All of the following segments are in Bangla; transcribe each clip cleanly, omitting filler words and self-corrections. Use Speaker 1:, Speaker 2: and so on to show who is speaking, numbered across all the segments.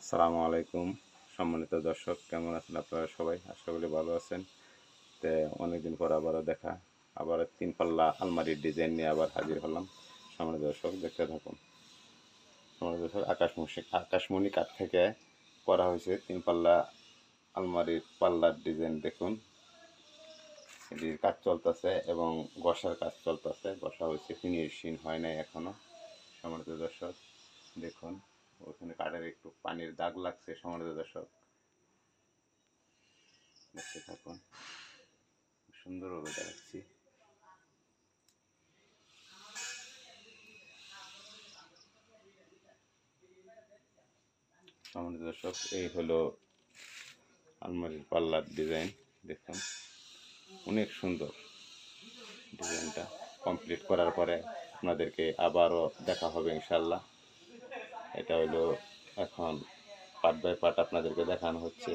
Speaker 1: আসসালামু আলাইকুম সম্মানিত দর্শক, কেমন আছেন আপনারা সবাই? আশা করি ভালো আছেন। তো অনেকদিন পর আবারও দেখা, আবার তিন পাল্লা আলমারির ডিজাইন নিয়ে আবার হাজির হলাম। সম্মানিত দর্শক, দেখতে থাকুন। সম্মানিত দর্শক, আকাশমণি কাঠ থেকে করা হয়েছে তিন পাল্লা আলমারির পাল্লার ডিজাইন। দেখুন, এটির কাজ চলতেছে এবং ঘষার কাজ চলতেছে। ঘষা হয়েছে, ফিনিশিং হয় নাই এখনো। সম্মানিত দর্শক দেখুন, ওখানে কাঠের একটু পানির দাগ লাগছে। সম্মানিত দর্শক দেখতে থাকুন, সুন্দরভাবে দেখাচ্ছি। সম্মানিত দর্শক, এই হলো আলমারির পাল্লার ডিজাইন। দেখুন, অনেক সুন্দর ডিজাইনটা। কমপ্লিট করার পরে আপনাদেরকে আবারও দেখা হবে ইনশাল্লাহ। এটা হলো এখন পার্ট বাই পার্ট আপনাদেরকে দেখানো হচ্ছে।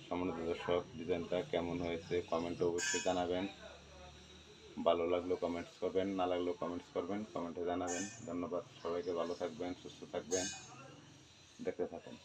Speaker 1: সম্মানিত দর্শক, ডিজাইনটা কেমন হয়েছে কমেন্টে অবশ্যই জানাবেন। ভালো লাগলেও কমেন্টস করবেন, না লাগলেও কমেন্টস করবেন, কমেন্টে জানাবেন। ধন্যবাদ সবাইকে। ভালো থাকবেন, সুস্থ থাকবেন, দেখতে থাকুন।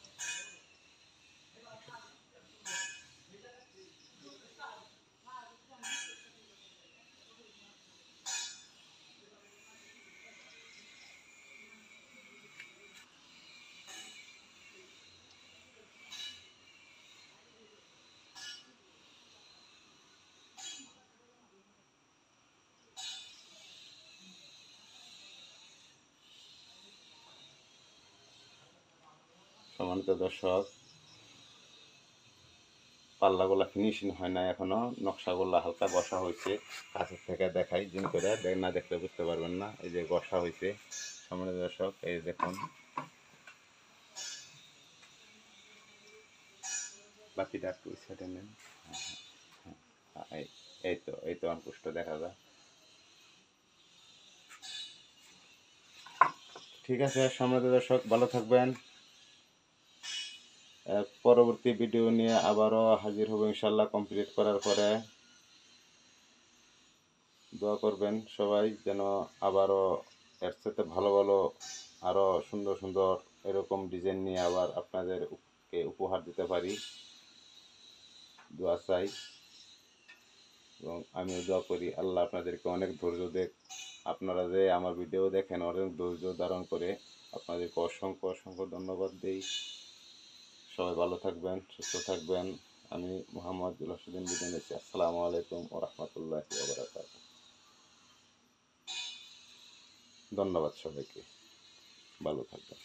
Speaker 1: সম্মানিত দর্শক, পাল্লাগুলা ফিনিশিং হয় না এখনো, নকশাগুলা হালকা ঘষা হয়েছে। কাছের থেকে দেখাই, জুম করে না দেখলে বুঝতে পারবেন না। এই যে ঘষা হয়েছে। সম্মানিত দর্শক, এই দেখুন, বাকিটা একটু সাইডে নেন। এই তো অঙ্কুশটা দেখা যায়। ঠিক আছে সম্মানিত দর্শক, ভালো থাকবেন। পরবর্তী ভিডিও নিয়ে আবারও হাজির হব ইনশাল্লাহ। কমপ্লিট করার পরে দোয়া করবেন সবাই, যেন আবারও এর সাথে ভালো ভালো আরও সুন্দর সুন্দর এরকম ডিজাইন নিয়ে আবার আপনাদেরকে উপহার দিতে পারি। দোয়া চাই এবং আমিও দোয়া করি আল্লাহ আপনাদেরকে অনেক ধৈর্য দেখ। আপনারা যে আমার ভিডিও দেখেন, অনেক ধৈর্য ধারণ করে আপনাদেরকে অসংখ্য অসংখ্য ধন্যবাদ দিই। সবাই ভালো থাকবেন, সুস্থ থাকবেন। আমি মোহাম্মদ জুলহাসুদ্দিন বিদায় নিচ্ছি। আসসালামু আলাইকুম ওয়া রাহমাতুল্লাহি ওয়া বারাকাতুহু। ধন্যবাদ সবাইকে, ভালো থাকবেন।